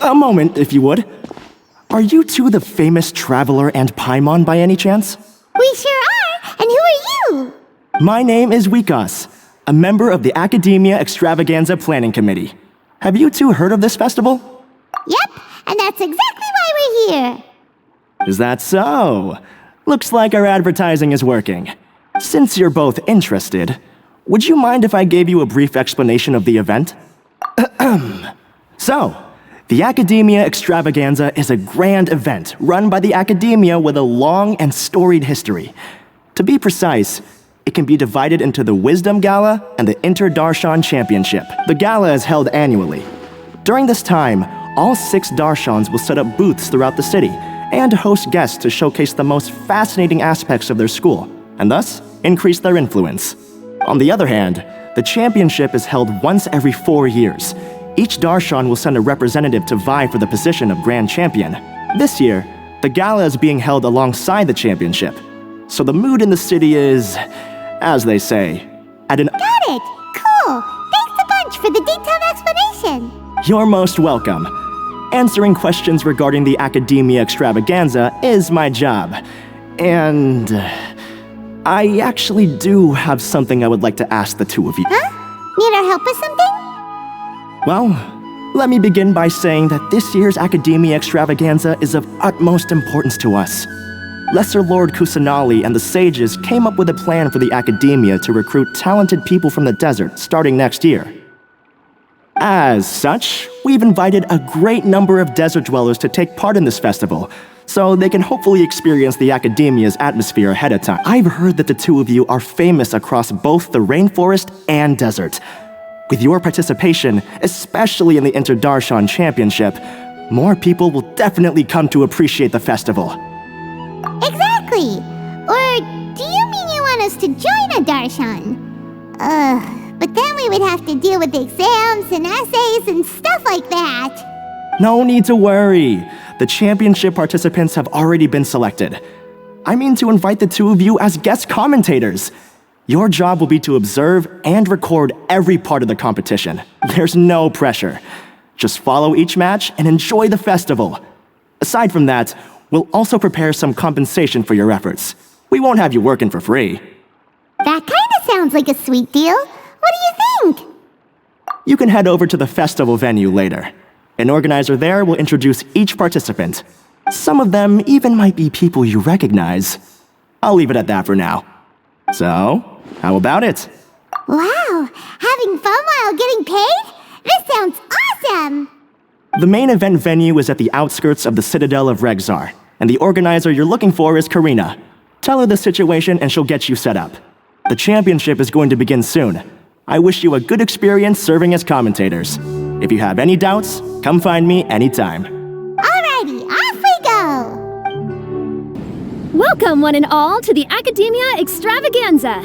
A moment, if you would. Are you two the famous traveler and Paimon by any chance? We sure are! And who are you? My name is Wikas, a member of the Academia Extravaganza Planning Committee. Have you two heard of this festival? Yep, and that's exactly why we're here. Is that so? Looks like our advertising is working. Since you're both interested, would you mind if I gave you a brief explanation of the event? So, the Academia Extravaganza is a grand event run by the Academia with a long and storied history. To be precise, it can be divided into the Wisdom Gala and the Inter-Darshan Championship. The gala is held annually. During this time, all 6 Darshans will set up booths throughout the city and host guests to showcase the most fascinating aspects of their school, and thus increase their influence. On the other hand, the championship is held once every 4 years. Each Darshan will send a representative to vie for the position of Grand Champion. This year, the gala is being held alongside the championship. So the mood in the city is, as they say, at an— Got it! Cool! Thanks a bunch for the detailed explanation! You're most welcome. Answering questions regarding the Academia Extravaganza is my job. And I actually do have something I would like to ask the two of you. Huh? Need our help with something? Well, let me begin by saying that this year's Academia Extravaganza is of utmost importance to us. Lesser Lord Kusanali and the sages came up with a plan for the Academia to recruit talented people from the desert starting next year. As such, we've invited a great number of desert dwellers to take part in this festival, so they can hopefully experience the Academia's atmosphere ahead of time. I've heard that the two of you are famous across both the rainforest and desert. With your participation, especially in the Inter-Darshan Championship, more people will definitely come to appreciate the festival. Exactly! Or do you mean you want us to join a Darshan? But then we would have to deal with exams and essays and stuff like that. No need to worry. The championship participants have already been selected. I mean to invite the two of you as guest commentators. Your job will be to observe and record every part of the competition. There's no pressure. Just follow each match and enjoy the festival. Aside from that, we'll also prepare some compensation for your efforts. We won't have you working for free. That kinda sounds like a sweet deal. What do you think? You can head over to the festival venue later. An organizer there will introduce each participant. Some of them even might be people you recognize. I'll leave it at that for now. So, how about it? Wow! Having fun while getting paid? This sounds awesome! The main event venue is at the outskirts of the Citadel of Regzar, and the organizer you're looking for is Karina. Tell her the situation and she'll get you set up. The championship is going to begin soon. I wish you a good experience serving as commentators. If you have any doubts, come find me anytime. Alrighty, off we go! Welcome, one and all, to the Academia Extravaganza.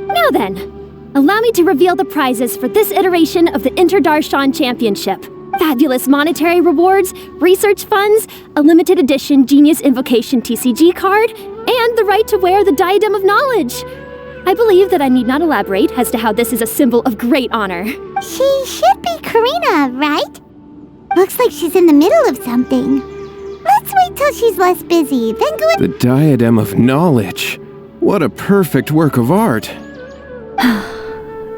Now then, allow me to reveal the prizes for this iteration of the Inter-Darshan Championship. Fabulous monetary rewards, research funds, a limited edition Genius Invocation TCG card, and the right to wear the Diadem of Knowledge. I believe that I need not elaborate as to how this is a symbol of great honor. She should be Karina, right? Looks like she's in the middle of something. Let's wait till she's less busy, then go in— The Diadem of Knowledge. What a perfect work of art.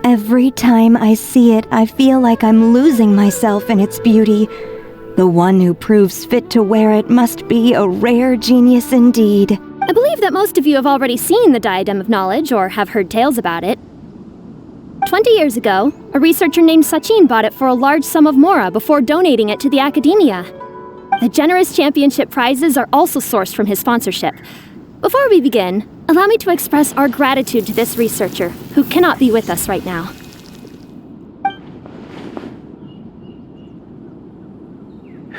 Every time I see it, I feel like I'm losing myself in its beauty. The one who proves fit to wear it must be a rare genius indeed. I believe that most of you have already seen the Diadem of Knowledge or have heard tales about it. 20 years ago, a researcher named Sachin bought it for a large sum of mora before donating it to the Academia. The generous championship prizes are also sourced from his sponsorship. Before we begin, allow me to express our gratitude to this researcher, who cannot be with us right now.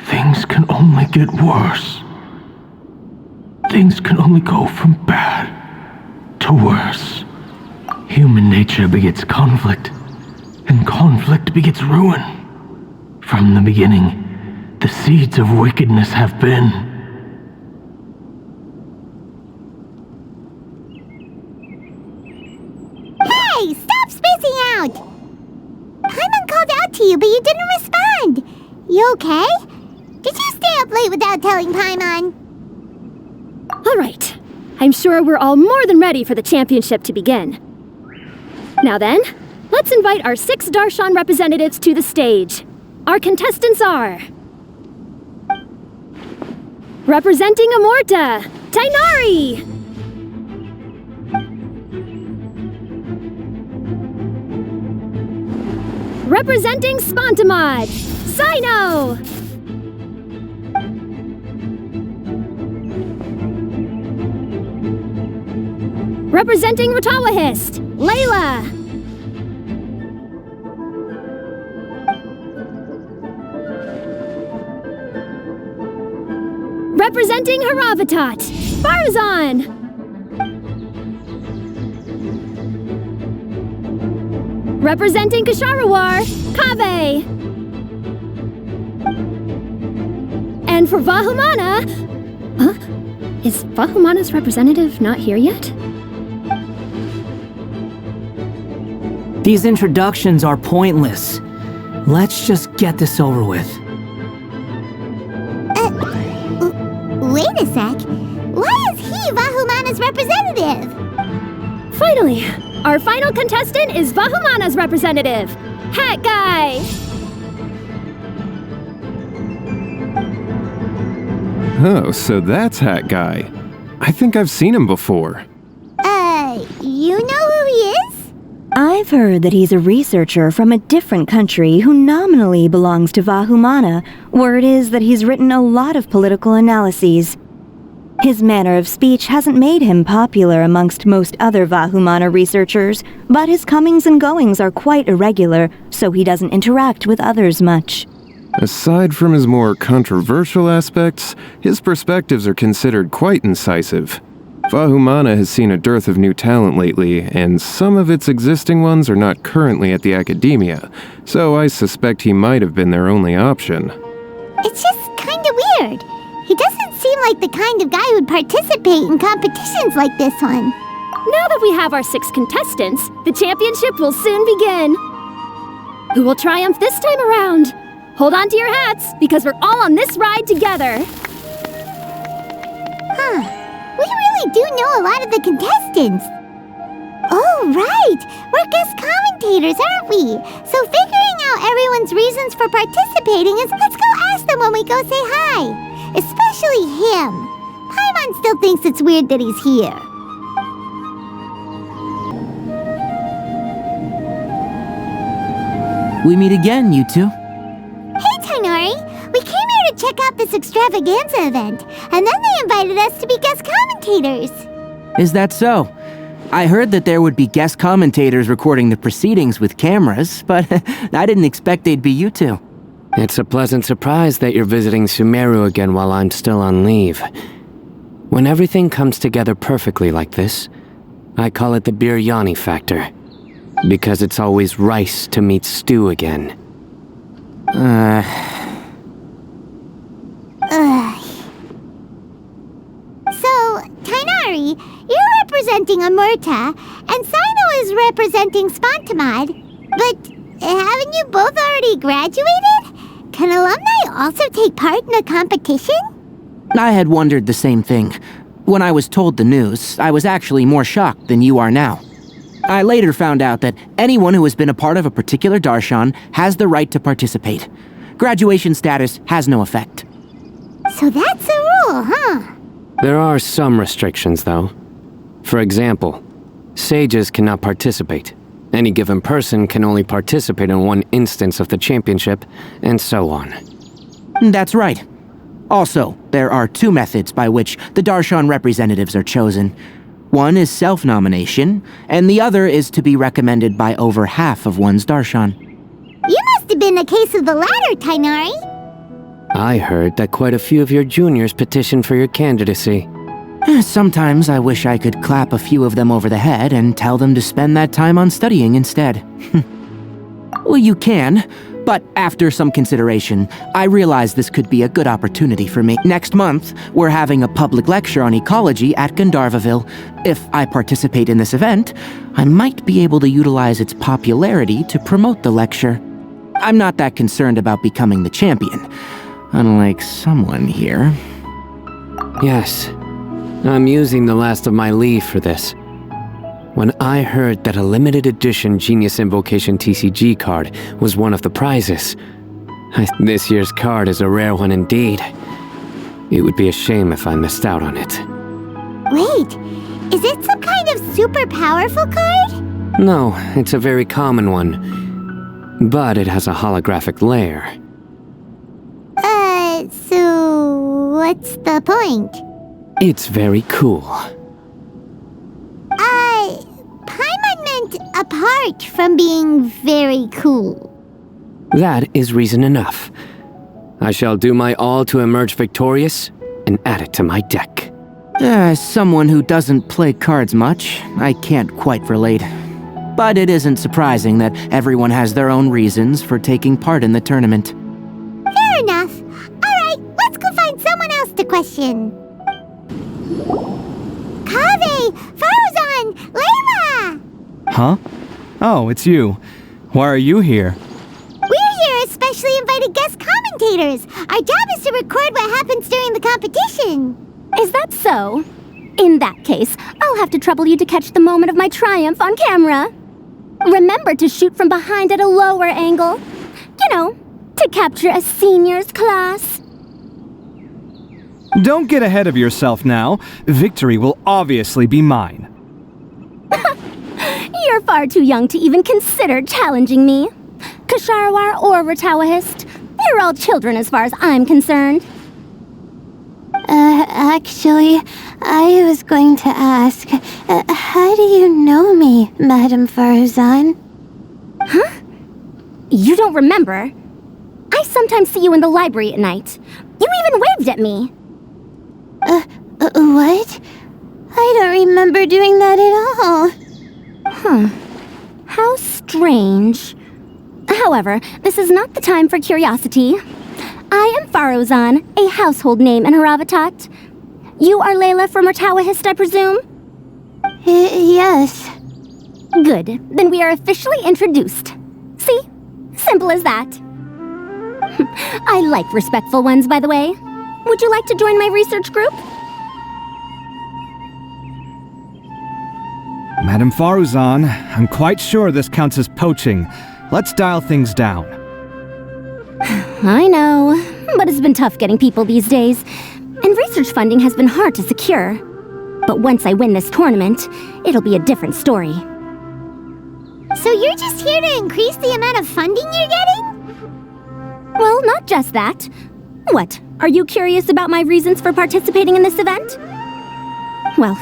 Things can only get worse. Things can only go from bad to worse. Human nature begets conflict, and conflict begets ruin. From the beginning, the seeds of wickedness have been. Hey, stop spacing out! Paimon called out to you, but you didn't respond. You okay? Did you stay up late without telling Paimon? All right. I'm sure we're all more than ready for the championship to begin. Now then, let's invite our 6 Darshan representatives to the stage. Our contestants are... Representing Amorta, Tighnari! Representing Spontamod, Sayno! Representing Ratawahist, Layla! Representing Haravatat, Faruzan! Representing Kasharawar, Kaveh! And for Vahumana... Huh? Is Vahumana's representative not here yet? These introductions are pointless. Let's just get this over with. Wait a sec. Why is he Vahumana's representative? Finally, our final contestant is Vahumana's representative, Hat Guy! Oh, so that's Hat Guy. I think I've seen him before. You know who he is? I've heard that he's a researcher from a different country who nominally belongs to Vahumana. Word is that he's written a lot of political analyses. His manner of speech hasn't made him popular amongst most other Vahumana researchers, but his comings and goings are quite irregular, so he doesn't interact with others much. Aside from his more controversial aspects, his perspectives are considered quite incisive. Vahumana has seen a dearth of new talent lately, and some of its existing ones are not currently at the Academia, so I suspect he might have been their only option. It's just kinda weird. He doesn't seem like the kind of guy who'd participate in competitions like this one. Now that we have our 6 contestants, the championship will soon begin. Who will triumph this time around? Hold on to your hats, because we're all on this ride together. Huh. We really do know a lot of the contestants. Oh, right! We're guest commentators, aren't we? So figuring out everyone's reasons for participating is let's go ask them when we go say hi. Especially him. Paimon still thinks it's weird that he's here. We meet again, you two. Hey, Tighnari! We came here to check out this extravaganza event, and then they invited us to be guest commentators. Is that so? I heard that there would be guest commentators recording the proceedings with cameras, but I didn't expect they'd be you two. It's a pleasant surprise that you're visiting Sumeru again while I'm still on leave. When everything comes together perfectly like this, I call it the biryani factor. Because it's always rice to meet stew again. So, Tighnari, you're representing Amurta, and Sayno is representing Spontamod. But haven't you both already graduated? Can alumni also take part in a competition? I had wondered the same thing. When I was told the news, I was actually more shocked than you are now. I later found out that anyone who has been a part of a particular darshan has the right to participate. Graduation status has no effect. So that's the rule, huh? There are some restrictions, though. For example, sages cannot participate. Any given person can only participate in one instance of the championship, and so on. That's right. Also, there are 2 methods by which the darshan representatives are chosen. One is self-nomination, and the other is to be recommended by over half of one's darshan. You must have been a case of the latter, Tighnari. I heard that quite a few of your juniors petitioned for your candidacy. Sometimes I wish I could clap a few of them over the head and tell them to spend that time on studying instead. Well, you can, but after some consideration, I realize this could be a good opportunity for me. Next month, we're having a public lecture on ecology at Gandharvaville. If I participate in this event, I might be able to utilize its popularity to promote the lecture. I'm not that concerned about becoming the champion. Unlike someone here. Yes, I'm using the last of my leave for this. When I heard that a limited edition Genius Invocation TCG card was one of the prizes, this year's card is a rare one indeed. It would be a shame if I missed out on it. Wait, is it some kind of super powerful card? No, it's a very common one, but it has a holographic layer. So what's the point? It's very cool. Paimon meant apart from being very cool. That is reason enough. I shall do my all to emerge victorious and add it to my deck. As someone who doesn't play cards much, I can't quite relate. But it isn't surprising that everyone has their own reasons for taking part in the tournament. Fair enough. Alright, let's go find someone else to question. Kaveh! Faruzan! Layla! Huh? Oh, it's you. Why are you here? We're here as specially invited guest commentators. Our job is to record what happens during the competition. Is that so? In that case, I'll have to trouble you to catch the moment of my triumph on camera. Remember to shoot from behind at a lower angle. You know, to capture a seniors class. Don't get ahead of yourself now. Victory will obviously be mine. You're far too young to even consider challenging me. Kasharawar or Ratawahist, you're all children as far as I'm concerned. Actually, I was going to ask, how do you know me, Madam Faruzan? Huh? You don't remember? I sometimes see you in the library at night. You even waved at me. What? I don't remember doing that at all. Huh. How strange. However, this is not the time for curiosity. I am Faruzan, a household name in Haravatat. You are Layla from Ratawahist, I presume? Yes. Good. Then we are officially introduced. See? Simple as that. I like respectful ones, by the way. Would you like to join my research group? Madam Faruzan, I'm quite sure this counts as poaching. Let's dial things down. I know, but it's been tough getting people these days, and research funding has been hard to secure. But once I win this tournament, it'll be a different story. So you're just here to increase the amount of funding you're getting? Well, not just that. What, are you curious about my reasons for participating in this event? Well,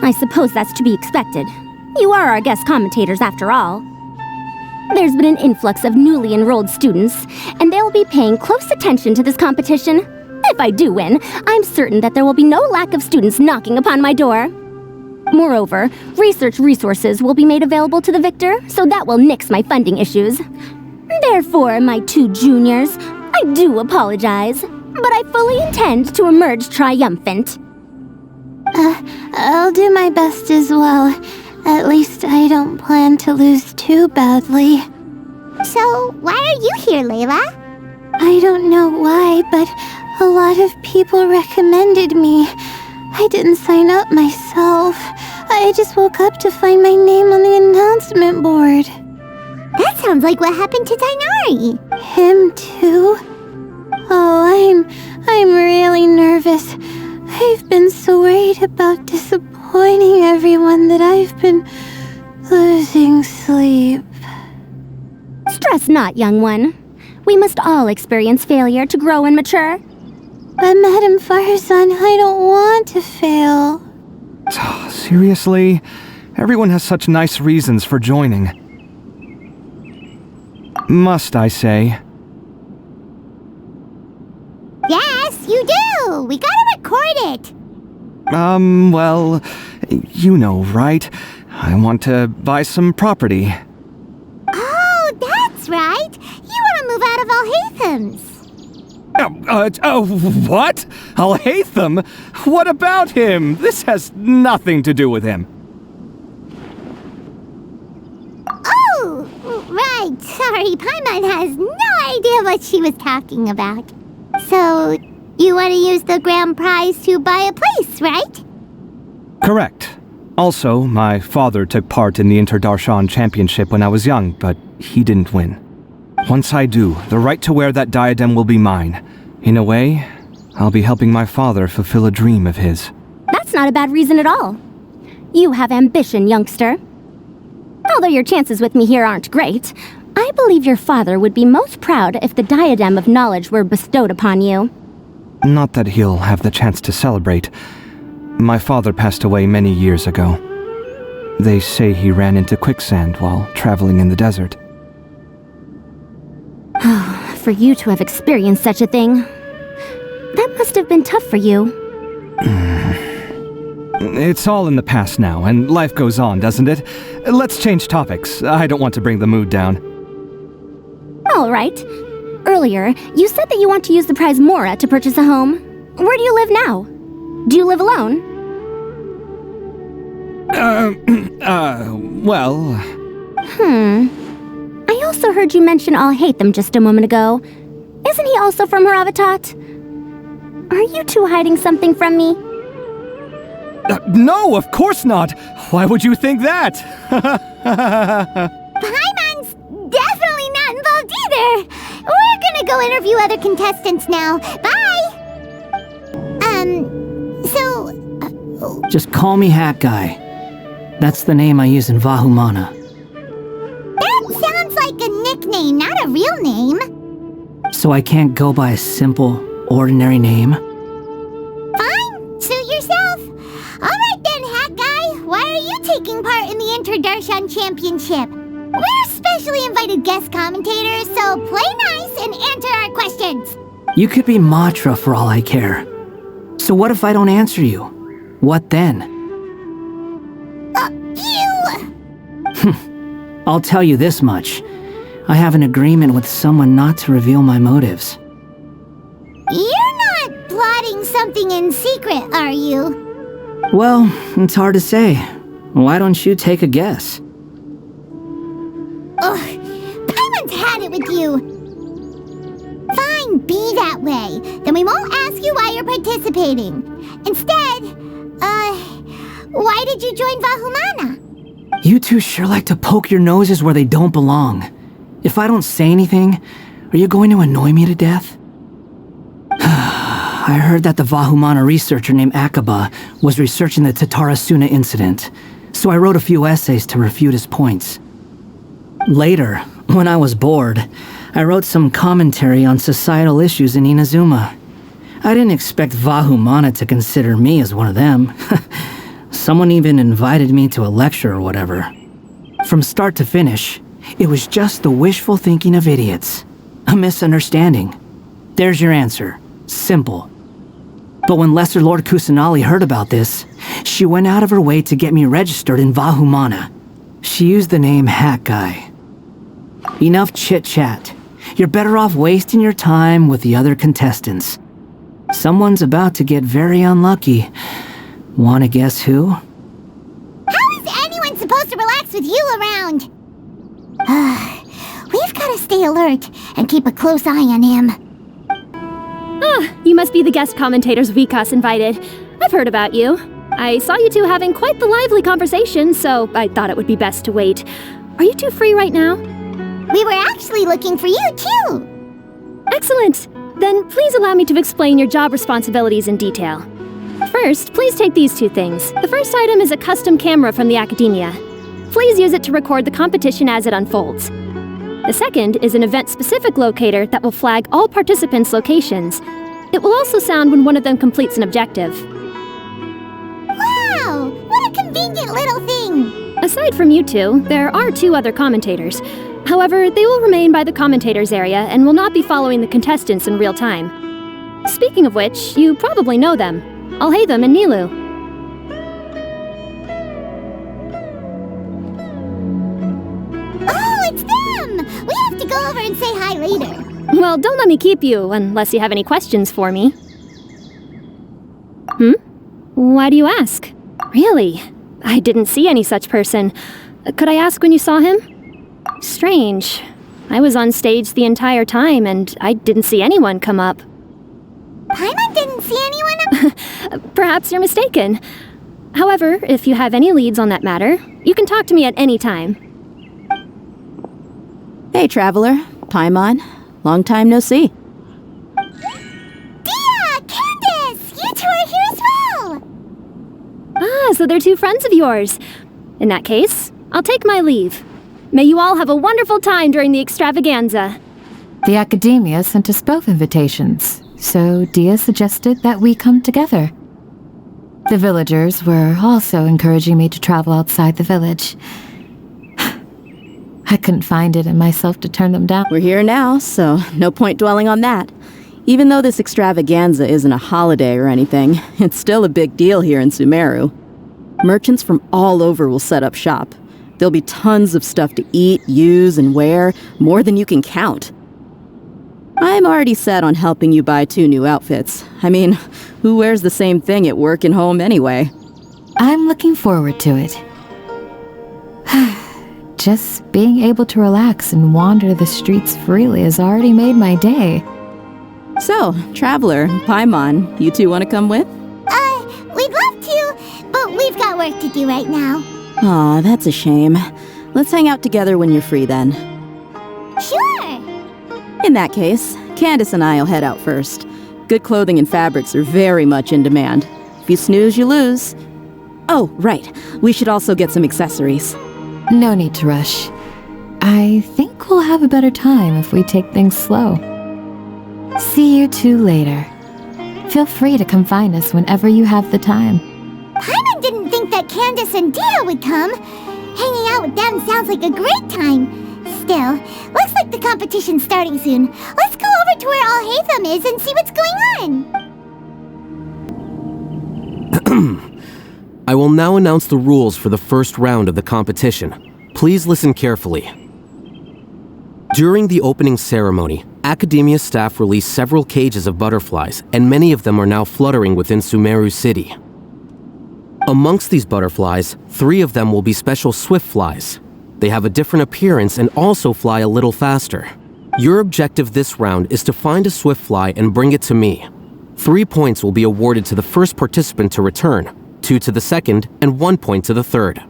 I suppose that's to be expected. You are our guest commentators after all. There's been an influx of newly enrolled students, and they'll be paying close attention to this competition. If I do win, I'm certain that there will be no lack of students knocking upon my door. Moreover, research resources will be made available to the victor, so that will nix my funding issues. Therefore, my two juniors, I do apologize, but I fully intend to emerge triumphant. I'll do my best as well. At least I don't plan to lose too badly. So, why are you here, Layla? I don't know why, but a lot of people recommended me. I didn't sign up myself. I just woke up to find my name on the announcement board. That sounds like what happened to Tignari. Him too? Oh, I'm really nervous. I've been so worried about disappointing everyone that I've been losing sleep. Stress not, young one. We must all experience failure to grow and mature. But Madam Faruzan, I don't want to fail. Seriously? Everyone has such nice reasons for joining. Must I say? Yes, you do! We gotta record it! Well, you know, right? I want to buy some property. Oh, that's right! You want to move out of Al-Haytham's. What? Al-Haytam? What about him? This has nothing to do with him. Oh, right. Sorry, Paimon has no idea what she was talking about. So, you want to use the grand prize to buy a place, right? Correct. Also, my father took part in the Inter-Darshan Championship when I was young, but he didn't win. Once I do, the right to wear that diadem will be mine. In a way, I'll be helping my father fulfill a dream of his. That's not a bad reason at all. You have ambition, youngster. Although your chances with me here aren't great, I believe your father would be most proud if the diadem of knowledge were bestowed upon you. Not that he'll have the chance to celebrate. My father passed away many years ago. They say he ran into quicksand while traveling in the desert. For you to have experienced such a thing, that must have been tough for you. It's all in the past now, and life goes on, doesn't it? Let's change topics. I don't want to bring the mood down. All right. Earlier, you said that you want to use the prize Mora to purchase a home. Where do you live now? Do you live alone? Well... I also heard you mention Al-Hайтам just a moment ago. Isn't he also from Haravatat? Are you two hiding something from me? No, of course not! Why would you think that? Paimon's definitely not involved either! We're gonna go interview other contestants now. Bye! Just call me Hat Guy. That's the name I use in Vahumana. That sounds like a nickname, not a real name. So I can't go by a simple, ordinary name? Fine, suit yourself. Alright then, Hat Guy, why are you taking part in the Inter-Darshan Championship? We're specially invited guest commentators, so play nice and answer our questions. You could be Matra for all I care. So what if I don't answer you? What then? I'll tell you this much. I have an agreement with someone not to reveal my motives. You're not plotting something in secret, are you? Well, it's hard to say. Why don't you take a guess? Ugh, Paimon's had it with you. Fine, be that way. Then we won't ask you why you're participating. Instead, why did you join Vahumana? You two sure like to poke your noses where they don't belong. If I don't say anything, are you going to annoy me to death? I heard that the Vahumana researcher named Akaba was researching the Tatarasuna incident, so I wrote a few essays to refute his points. Later, when I was bored, I wrote some commentary on societal issues in Inazuma. I didn't expect Vahumana to consider me as one of them. Someone even invited me to a lecture or whatever. From start to finish, it was just the wishful thinking of idiots. A misunderstanding. There's your answer. Simple. But when Lesser Lord Kusanali heard about this, she went out of her way to get me registered in Vahumana. She used the name Hat Guy. Enough chit-chat. You're better off wasting your time with the other contestants. Someone's about to get very unlucky. Wanna guess who? How is anyone supposed to relax with you around? We've gotta stay alert and keep a close eye on him. You must be the guest commentators Vikas invited. I've heard about you. I saw you two having quite the lively conversation, so I thought it would be best to wait. Are you two free right now? We were actually looking for you, too. Excellent. Then please allow me to explain your job responsibilities in detail. First, please take these two things. The first item is a custom camera from the Academia. Please use it to record the competition as it unfolds. The second is an event-specific locator that will flag all participants' locations. It will also sound when one of them completes an objective. Wow! What a convenient little thing! Aside from you two, there are two other commentators. However, they will remain by the commentators area and will not be following the contestants in real time. Speaking of which, you probably know them. Al-Hайтам and Nilу. Oh, it's them! We have to go over and say hi later. Well, don't let me keep you, unless you have any questions for me. Why do you ask? Really? I didn't see any such person. Could I ask when you saw him? Strange. I was on stage the entire time, and I didn't see anyone come up. Paimon didn't see anyone. Perhaps you're mistaken. However, if you have any leads on that matter, you can talk to me at any time. Hey, Traveler. Paimon. Long time no see. Dia! Candace! You two are here as well! Ah, so they're two friends of yours. In that case, I'll take my leave. May you all have a wonderful time during the extravaganza. The Academia sent us both invitations, so Dia suggested that we come together. The villagers were also encouraging me to travel outside the village. I couldn't find it in myself to turn them down. We're here now, so no point dwelling on that. Even though this extravaganza isn't a holiday or anything, it's still a big deal here in Sumeru. Merchants from all over will set up shop. There'll be tons of stuff to eat, use, and wear, more than you can count. I'm already set on helping you buy 2 new outfits. I mean, who wears the same thing at work and home anyway? I'm looking forward to it. Just being able to relax and wander the streets freely has already made my day. So, Traveler, Paimon, you two want to come with? We'd love to, but we've got work to do right now. Aw, that's a shame. Let's hang out together when you're free then. Sure! In that case, Candace and I'll head out first. Good clothing and fabrics are very much in demand. If you snooze, you lose. Oh, right. We should also get some accessories. No need to rush. I think we'll have a better time if we take things slow. See you two later. Feel free to come find us whenever you have the time. Paimon didn't think that Candace and Dia would come. Hanging out with them sounds like a great time. Still, looks like the competition's starting soon. Let's go over to where Al-Hайтам is and see what's going on. I will now announce the rules for the first round of the competition. Please listen carefully. During the opening ceremony, Academia staff released several cages of butterflies, and many of them are now fluttering within Sumeru City. Amongst these butterflies, 3 of them will be special swift flies. They have a different appearance and also fly a little faster. Your objective this round is to find a swift fly and bring it to me. 3 points will be awarded to the first participant to return, 2 to the second, and 1 point to the third.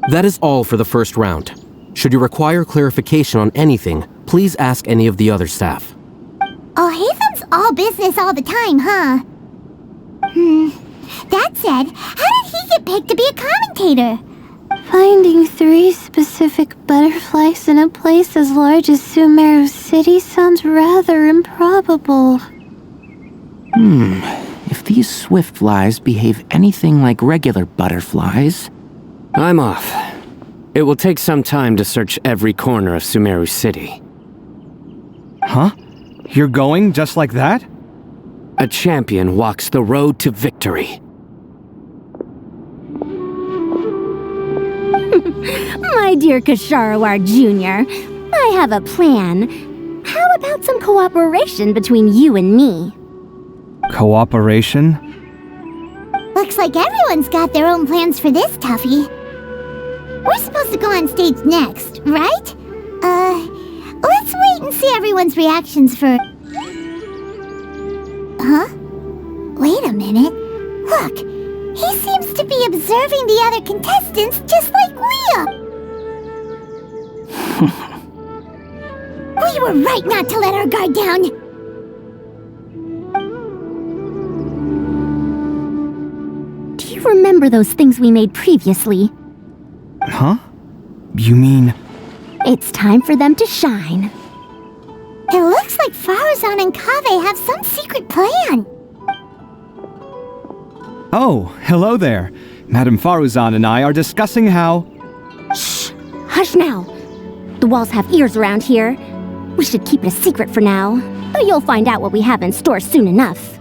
That is all for the first round. Should you require clarification on anything, please ask any of the other staff. Al-Hajtam's all business all the time, huh? That said, how did he get picked to be a commentator? Finding 3 specific butterflies in a place as large as Sumeru City sounds rather improbable. If these swift flies behave anything like regular butterflies... I'm off. It will take some time to search every corner of Sumeru City. Huh? You're going just like that? A champion walks the road to victory. My dear Kasharawar Jr., I have a plan. How about some cooperation between you and me? Cooperation? Looks like everyone's got their own plans for this toughie. We're supposed to go on stage next, right? Let's wait and see everyone's reactions for... Huh? Wait a minute. Look, he seems to be observing the other contestants just like we are. We were right not to let our guard down. Do you remember those things we made previously? Huh? You mean... It's time for them to shine. It looks like Faruzan and Kaveh have some secret plan. Oh, hello there. Madam Faruzan and I are discussing how... Shh! Hush now! The walls have ears around here. We should keep it a secret for now, but you'll find out what we have in store soon enough.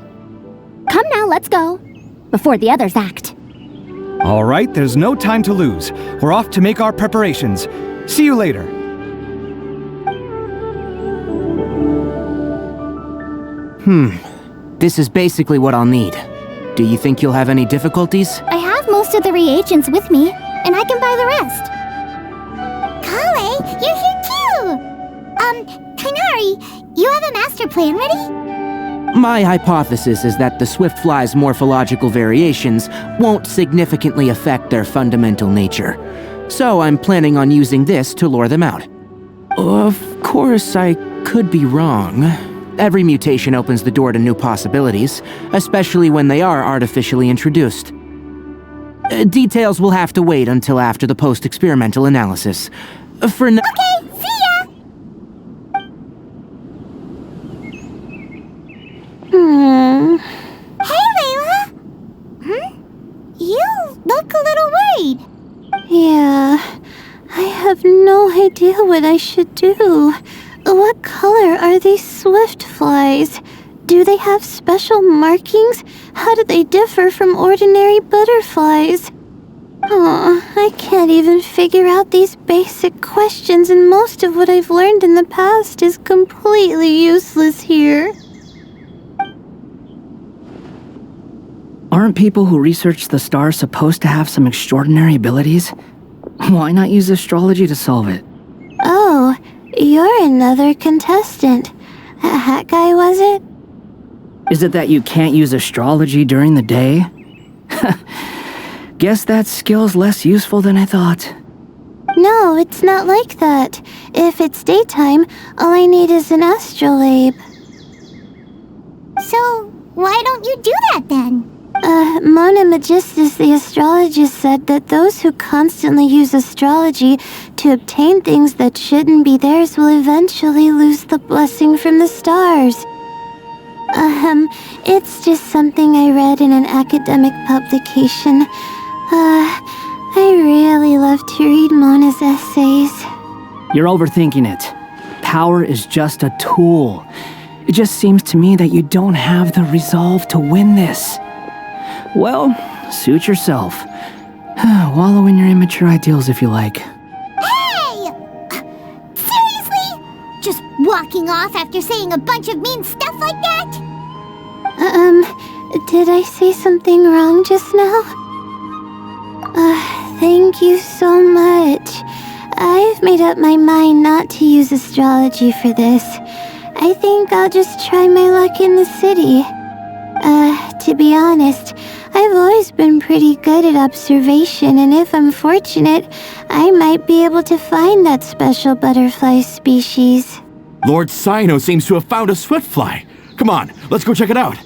Come now, let's go. Before the others act. All right, there's no time to lose. We're off to make our preparations. See you later. This is basically what I'll need. Do you think you'll have any difficulties? I have most of the reagents with me, and I can buy the rest. Kale, you're here too! Tignaри, you have a master plan ready? My hypothesis is that the swiftfly's morphological variations won't significantly affect their fundamental nature. So I'm planning on using this to lure them out. Of course, I could be wrong. Every mutation opens the door to new possibilities, especially when they are artificially introduced. Details will have to wait until after the post-experimental analysis. For now— Okay, see ya! Hey, Layla! You look a little worried. Yeah, I have no idea what I should do. What color are these swift flies? Do they have special markings? How do they differ from ordinary butterflies? I can't even figure out these basic questions, and most of what I've learned in the past is completely useless here. Aren't people who research the stars supposed to have some extraordinary abilities? Why not use astrology to solve it? Oh, you're another contestant. A hat guy, was it? Is it that you can't use astrology during the day? Guess that skill's less useful than I thought. No, it's not like that. If it's daytime, all I need is an astrolabe. So, why don't you do that then? Mona Magistus, the astrologist, said that those who constantly use astrology to obtain things that shouldn't be theirs will eventually lose the blessing from the stars. It's just something I read in an academic publication. I really love to read Mona's essays. You're overthinking it. Power is just a tool. It just seems to me that you don't have the resolve to win this. Well, suit yourself. Wallow in your immature ideals if you like. Hey! Seriously? Just walking off after saying a bunch of mean stuff like that? Did I say something wrong just now? Thank you so much. I've made up my mind not to use astrology for this. I think I'll just try my luck in the city. To be honest, I've always been pretty good at observation, and if I'm fortunate, I might be able to find that special butterfly species. Lord Sayno seems to have found a swiftfly. Come on, let's go check it out.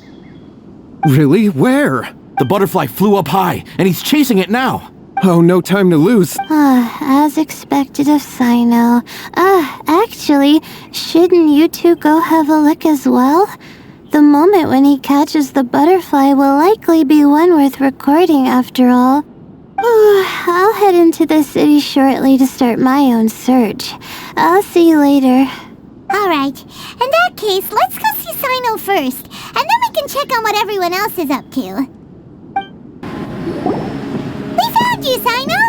Really? Where? The butterfly flew up high, and he's chasing it now. Oh, no time to lose. As expected of Sayno. Actually, shouldn't you two go have a look as well? The moment when he catches the butterfly will likely be one worth recording after all. I'll head into the city shortly to start my own search. I'll see you later. Alright, in that case, let's go see Sayno first, and then we can check on what everyone else is up to. We found you, Sayno!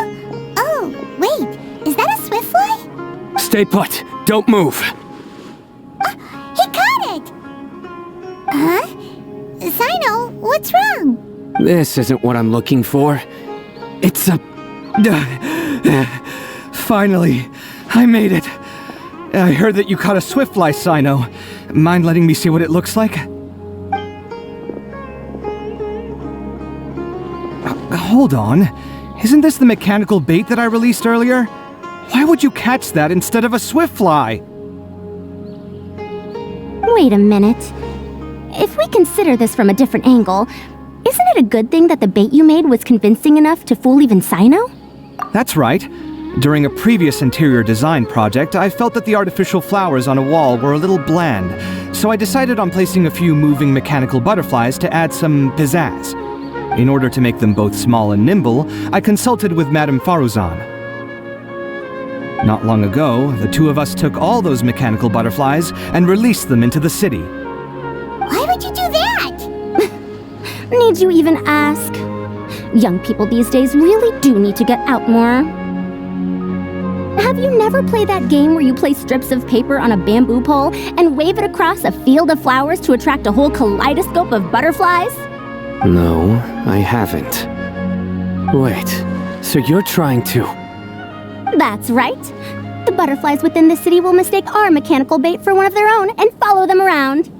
Oh, wait, is that a swiftfly? Stay put. Don't move. He caught it! Huh? Sayno, what's wrong? This isn't what I'm looking for. It's a... Finally, I made it. I heard that you caught a swiftfly, Sayno. Mind letting me see what it looks like? Hold on. Isn't this the mechanical bait that I released earlier? Why would you catch that instead of a swiftfly? Wait a minute. If we consider this from a different angle, isn't it a good thing that the bait you made was convincing enough to fool even Sayno? That's right. During a previous interior design project, I felt that the artificial flowers on a wall were a little bland, so I decided on placing a few moving mechanical butterflies to add some pizzazz. In order to make them both small and nimble, I consulted with Madame Faruzan. Not long ago, the two of us took all those mechanical butterflies and released them into the city. Why would you do that? Need you even ask? Young people these days really do need to get out more. Have you never played that game where you place strips of paper on a bamboo pole and wave it across a field of flowers to attract a whole kaleidoscope of butterflies? No, I haven't. Wait, so you're trying to... That's right. The butterflies within the city will mistake our mechanical bait for one of their own and follow them around.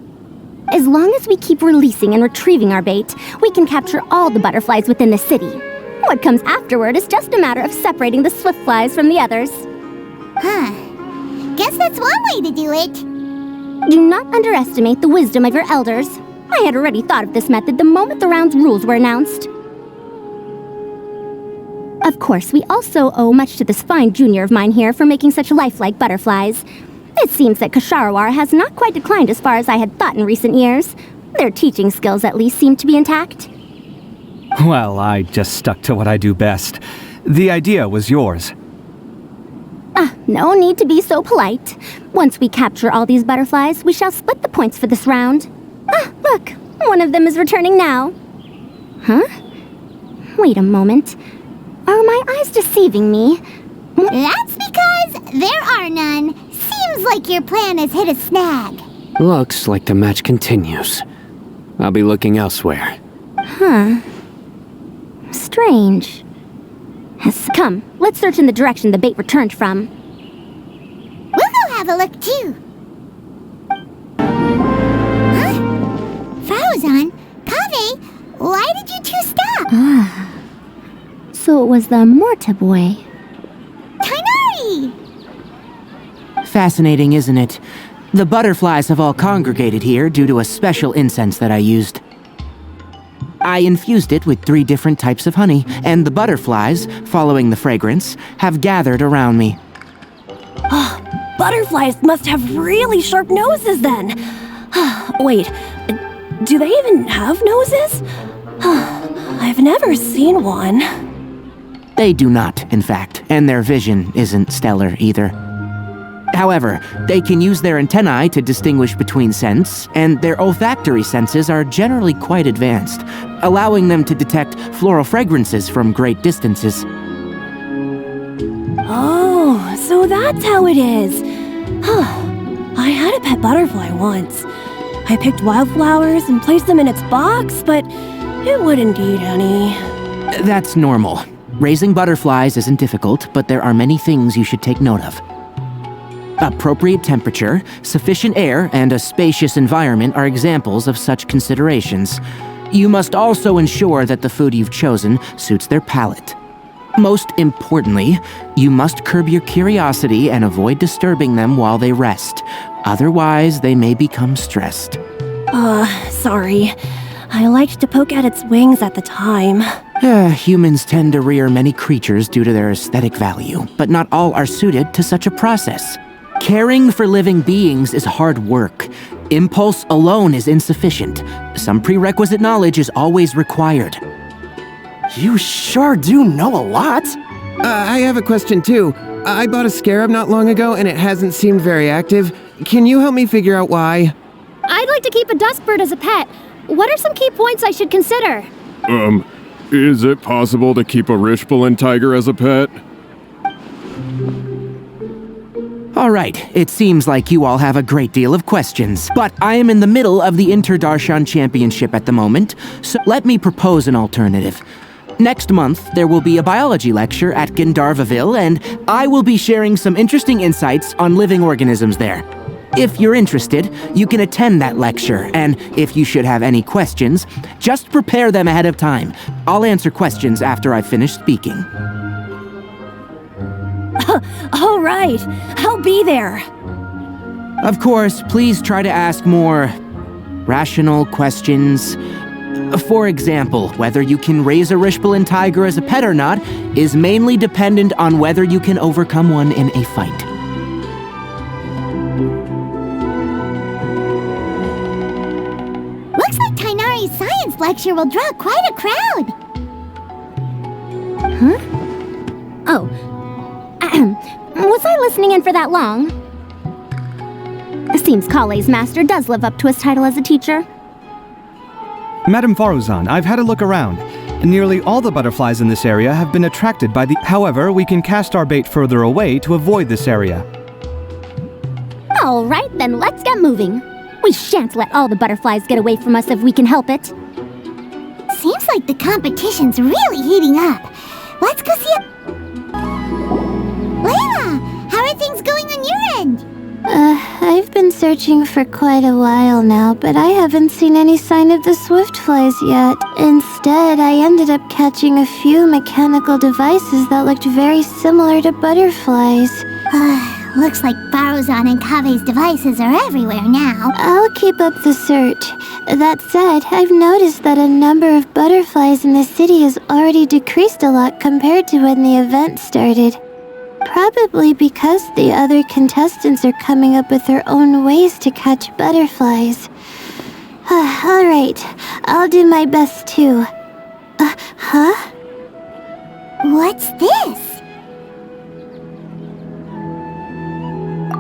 As long as we keep releasing and retrieving our bait, we can capture all the butterflies within the city. What comes afterward is just a matter of separating the swift flies from the others. Huh. Guess that's one way to do it. Do not underestimate the wisdom of your elders. I had already thought of this method the moment the round's rules were announced. Of course, we also owe much to this fine junior of mine here for making such lifelike butterflies. It seems that Kasharawar has not quite declined as far as I had thought in recent years. Their teaching skills at least seem to be intact. Well, I just stuck to what I do best. The idea was yours. No need to be so polite. Once we capture all these butterflies, we shall split the points for this round. Look, one of them is returning now. Huh? Wait a moment. Are my eyes deceiving me? That's because there are none. Seems like your plan has hit a snag. Looks like the match continues. I'll be looking elsewhere. Huh. Strange. Come, let's search in the direction the bait returned from. We'll go have a look too. Huh? Faruzan, Kaveh, why did you two stop? So it was the Morta boy. Tignaри! Fascinating, isn't it? The butterflies have all congregated here due to a special incense that I used. I infused it with 3 different types of honey, and the butterflies, following the fragrance, have gathered around me. Butterflies must have really sharp noses then. Wait, do they even have noses? I've never seen one. They do not, in fact, and their vision isn't stellar either. However, they can use their antennae to distinguish between scents, and their olfactory senses are generally quite advanced, allowing them to detect floral fragrances from great distances. Oh, so that's how it is. I had a pet butterfly once. I picked wildflowers and placed them in its box, but it wouldn't eat any. That's normal. Raising butterflies isn't difficult, but there are many things you should take note of. Appropriate temperature, sufficient air, and a spacious environment are examples of such considerations. You must also ensure that the food you've chosen suits their palate. Most importantly, you must curb your curiosity and avoid disturbing them while they rest. Otherwise, they may become stressed. Sorry. I liked to poke at its wings at the time. Humans tend to rear many creatures due to their aesthetic value, but not all are suited to such a process. Caring for living beings is hard work. Impulse alone is insufficient. Some prerequisite knowledge is always required. You sure do know a lot. I have a question too. I bought a scarab not long ago and it hasn't seemed very active. Can you help me figure out why? I'd like to keep a dustbird as a pet. What are some key points I should consider? Is it possible to keep a Rishbalin tiger as a pet? All right, it seems like you all have a great deal of questions, but I am in the middle of the Inter-Darshan Championship at the moment, so let me propose an alternative. Next month, there will be a biology lecture at Gandharvaville, and I will be sharing some interesting insights on living organisms there. If you're interested, you can attend that lecture, and if you should have any questions, just prepare them ahead of time. I'll answer questions after I've finished speaking. All right, I'll be there. Of course, please try to ask more rational questions. For example, whether you can raise a Rishbalin tiger as a pet or not is mainly dependent on whether you can overcome one in a fight. Looks like Tighnari's science lecture will draw quite a crowd. Huh? Oh. Was I listening in for that long? It seems Colle's master does live up to his title as a teacher. Madam Faruzan, I've had a look around. Nearly all the butterflies in this area have been attracted by the... However, we can cast our bait further away to avoid this area. All right, then let's get moving. We shan't let all the butterflies get away from us if we can help it. Seems like the competition's really heating up. Let's go see it. Layla, how are things going on your end? I've been searching for quite a while now, but I haven't seen any sign of the swiftflies yet. Instead, I ended up catching a few mechanical devices that looked very similar to butterflies. Looks like Faruzan and Kaveh's devices are everywhere now. I'll keep up the search. That said, I've noticed that a number of butterflies in the city has already decreased a lot compared to when the event started. Probably because the other contestants are coming up with their own ways to catch butterflies. Alright, I'll do my best too. Huh? What's this?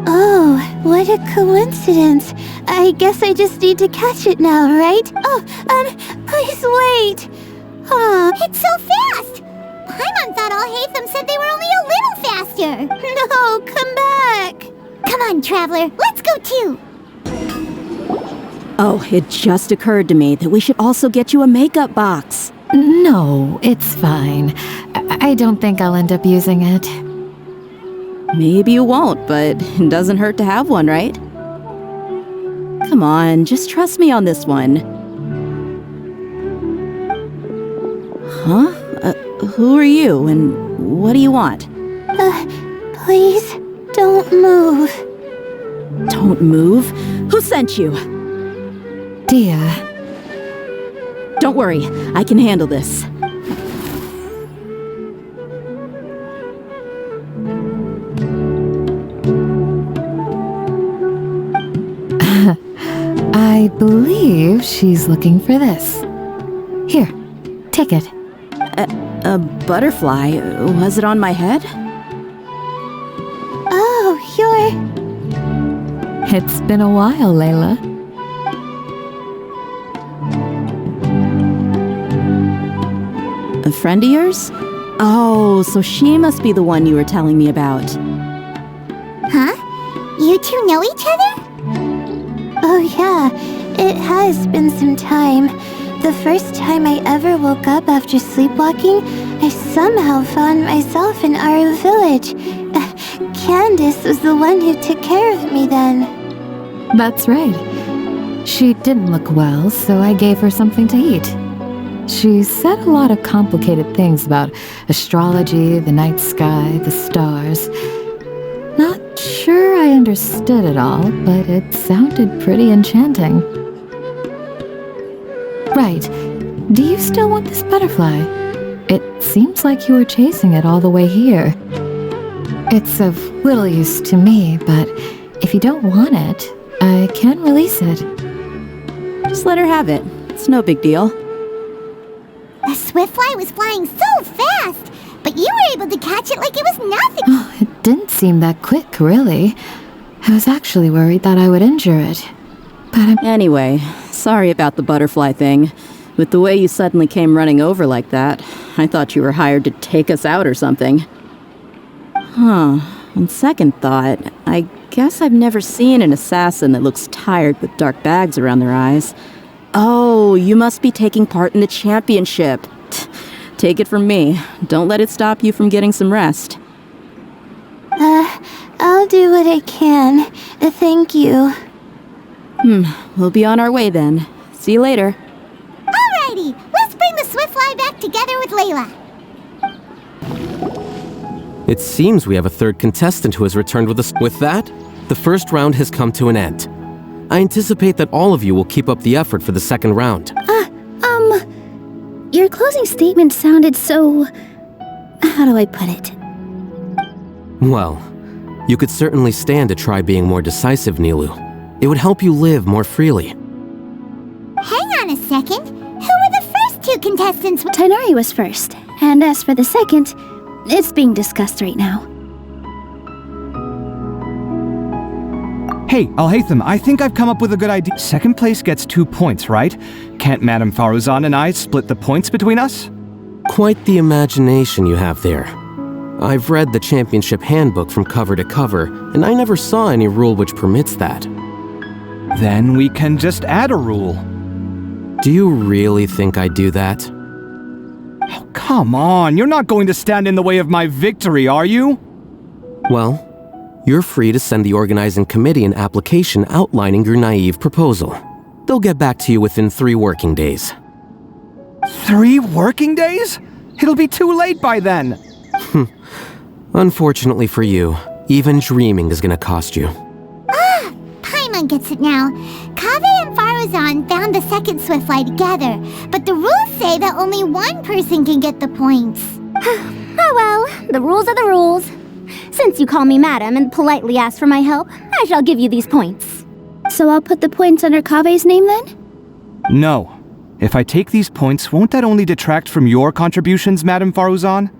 Oh, what a coincidence. I guess I just need to catch it now, right? Oh, please wait. It's so fast! Paimon thought Al-Hайтam said they were only a little faster. No, come back. Come on, Traveler, let's go too. Oh, it just occurred to me that we should also get you a makeup box. No, it's fine. I don't think I'll end up using it. Maybe you won't, but it doesn't hurt to have one, right? Come on, just trust me on this one. Huh? Who are you, and what do you want? Please, don't move. Don't move? Who sent you? Dear. Don't worry, I can handle this. I believe she's looking for this. Here, take it. A butterfly? Was it on my head? Oh, you're... It's been a while, Layla. A friend of yours? Oh, so she must be the one you were telling me about. Huh? You two know each other? Oh yeah, it has been some time. The first time I ever woke up after sleepwalking, I somehow found myself in our village. Candace was the one who took care of me then. That's right. She didn't look well, so I gave her something to eat. She said a lot of complicated things about astrology, the night sky, the stars. Not sure I understood it all, but it sounded pretty enchanting. Right. Do you still want this butterfly? It seems like you were chasing it all the way here. It's of little use to me, but if you don't want it, I can release it. Just let her have it. It's no big deal. The swiftfly was flying so fast, but you were able to catch it like it was nothing. Oh, it didn't seem that quick, really. I was actually worried that I would injure it. But Anyway, sorry about the butterfly thing. With the way you suddenly came running over like that, I thought you were hired to take us out or something. Huh. On second thought, I guess I've never seen an assassin that looks tired with dark bags around their eyes. Oh, you must be taking part in the championship. Take it from me. Don't let it stop you from getting some rest. I'll do what I can. Thank you. We'll be on our way then. See you later. Alrighty, let's bring the swiftfly back together with Layla. It seems we have a third contestant who has returned with us. With that, the first round has come to an end. I anticipate that all of you will keep up the effort for the second round. Your closing statement sounded so... how do I put it? Well, you could certainly stand to try being more decisive, Nilou. It would help you live more freely. Hang on a second. Who were the first two contestants? Tignari was first, and as for the second, it's being discussed right now. Hey, Al-Hайтam, I think I've come up with a good idea. Second place gets 2 points, right? Can't Madame Faruzan and I split the points between us? Quite the imagination you have there. I've read the championship handbook from cover to cover, and I never saw any rule which permits that. Then we can just add a rule. Do you really think I'd do that? Oh, come on, you're not going to stand in the way of my victory, are you? Well, You're free to send the organizing committee an application outlining your naive proposal. They'll get back to you within 3 working days. 3 working days? It'll be too late by then. Unfortunately for you, even dreaming is gonna cost you. Ah, Paimon gets it now. Kaveh and Faruzan found the second Swiftfly together, but the rules say that only one person can get the points. Oh well, the rules are the rules. Since you call me madam and politely ask for my help, I shall give you these points. So I'll put the points under Kaveh's name then? No. If I take these points, won't that only detract from your contributions, Madam Faruzan?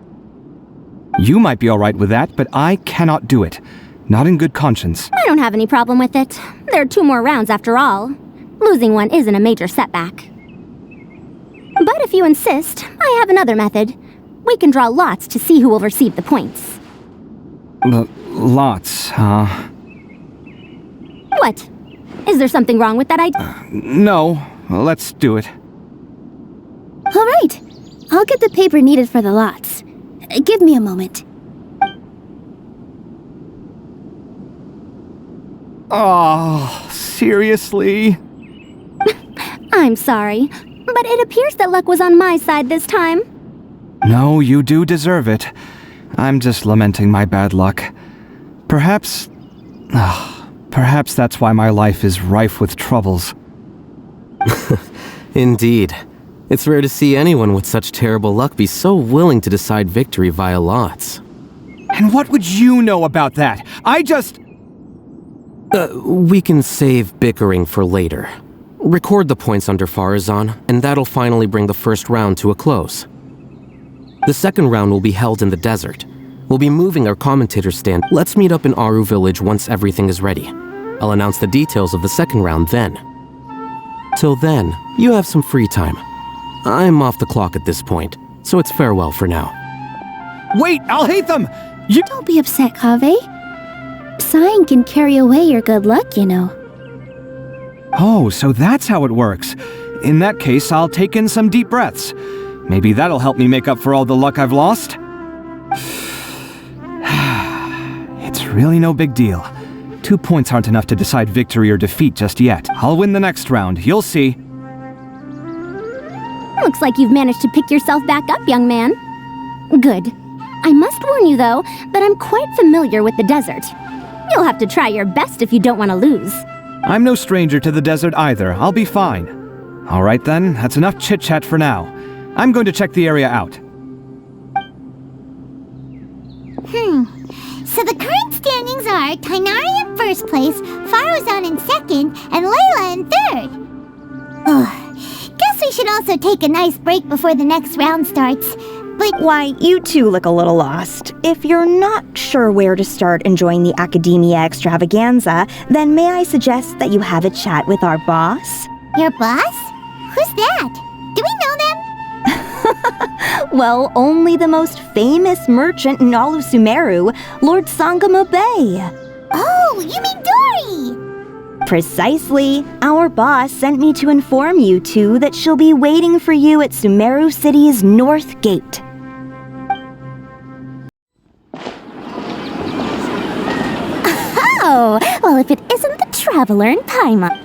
You might be alright with that, but I cannot do it. Not in good conscience. I don't have any problem with it. There are 2 more rounds after all. Losing one isn't a major setback. But if you insist, I have another method. We can draw lots to see who will receive the points. Lots, huh? What? Is there something wrong with that idea? No. Let's do it. All right. I'll get the paper needed for the lots. Give me a moment. Oh, seriously? I'm sorry, but it appears that luck was on my side this time. No, you do deserve it. I'm just lamenting my bad luck. Perhaps that's why my life is rife with troubles. Indeed. It's rare to see anyone with such terrible luck be so willing to decide victory via lots. And what would you know about that? I just... We can save bickering for later. Record the points under Faruzan, and that'll finally bring the first round to a close. The second round will be held in the desert. We'll be moving our commentator stand. Let's meet up in Aru village once everything is ready. I'll announce the details of the second round then. Till then, you have some free time. I'm off the clock at this point, so it's farewell for now. Wait, Al-Hайтам! You... Don't be upset, Kaveh. Sighing can carry away your good luck, you know. Oh, so that's how it works. In that case, I'll take in some deep breaths. Maybe that'll help me make up for all the luck I've lost. It's really no big deal. 2 points aren't enough to decide victory or defeat just yet. I'll win the next round, you'll see. Looks like you've managed to pick yourself back up, young man. Good. I must warn you, though, that I'm quite familiar with the desert. You'll have to try your best if you don't want to lose. I'm no stranger to the desert either. I'll be fine. All right then, that's enough chit-chat for now. I'm going to check the area out. So the current standings are Tignari in first place, Faruzan in second, and Layla in third. Guess we should also take a nice break before the next round starts. But why, you two look a little lost. If you're not sure where to start enjoying the Academia extravaganza, then may I suggest that you have a chat with our boss? Your boss? Who's that? Do we know them? Well, only the most famous merchant in all of Sumeru, Lord Sangamo Bay. Oh, you mean Dori! Precisely. Our boss sent me to inform you two that she'll be waiting for you at Sumeru City's North Gate. Oh, well, if it isn't the traveler in Paimon.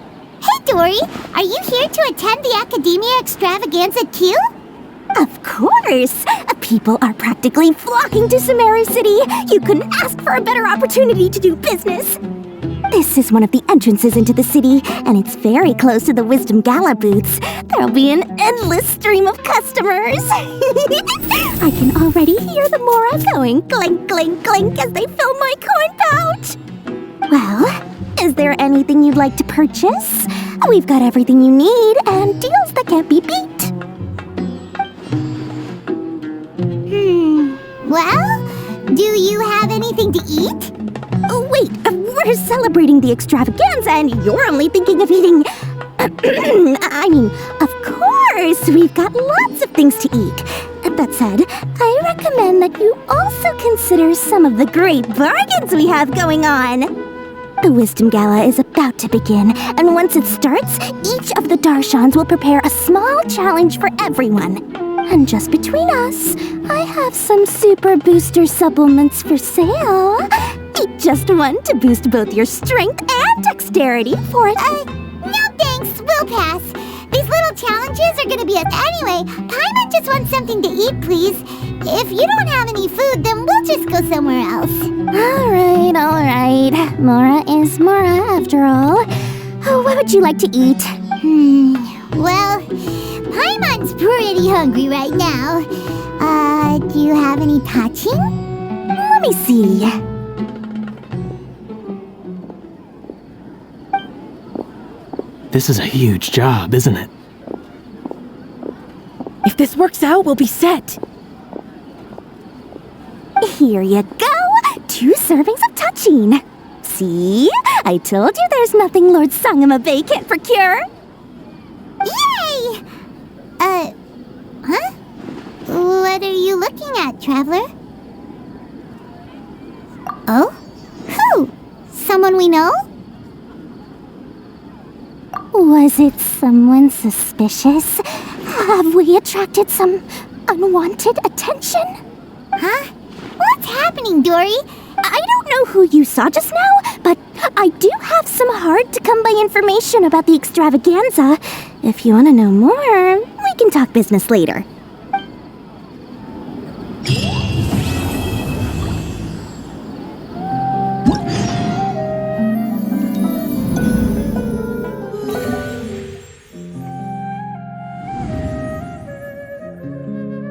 Hey, Dori! Are you here to attend the Academia extravaganza too? Of course! People are practically flocking to Sumeru City. You couldn't ask for a better opportunity to do business. This is one of the entrances into the city, and it's very close to the Wisdom Gala booths. There'll be an endless stream of customers. I can already hear the mora going clink, clink, clink as they fill my coin pouch. Well, is there anything you'd like to purchase? We've got everything you need and deals that can't be beat. Well, do you have anything to eat? Oh, wait, we're celebrating the extravaganza and you're only thinking of eating... I mean, of course, we've got lots of things to eat. That said, I recommend that you also consider some of the great bargains we have going on. The Wisdom Gala is about to begin, and once it starts, each of the Darshans will prepare a small challenge for everyone. And just between us, I have some super booster supplements for sale. Eat just one to boost both your strength and dexterity for it. No thanks, we'll pass. These little challenges are gonna be us anyway. Paimon just wants something to eat, please. If you don't have any food, then we'll just go somewhere else. Alright. Mora is Mora, after all. Oh, what would you like to eat? Well, Paimon's pretty hungry right now. Do you have any touching? Let me see. This is a huge job, isn't it? If this works out, we'll be set. Here you go. 2 servings of touching. See? I told you there's nothing Lord Sangamabay can't procure. Yay! Huh? What are you looking at, traveler? Oh? Who? Someone we know? Was it someone suspicious? Have we attracted some unwanted attention? Huh? What's happening, Dori? I don't know who you saw just now, but I do have some hard-to-come-by information about the extravaganza. If you want to know more, we can talk business later.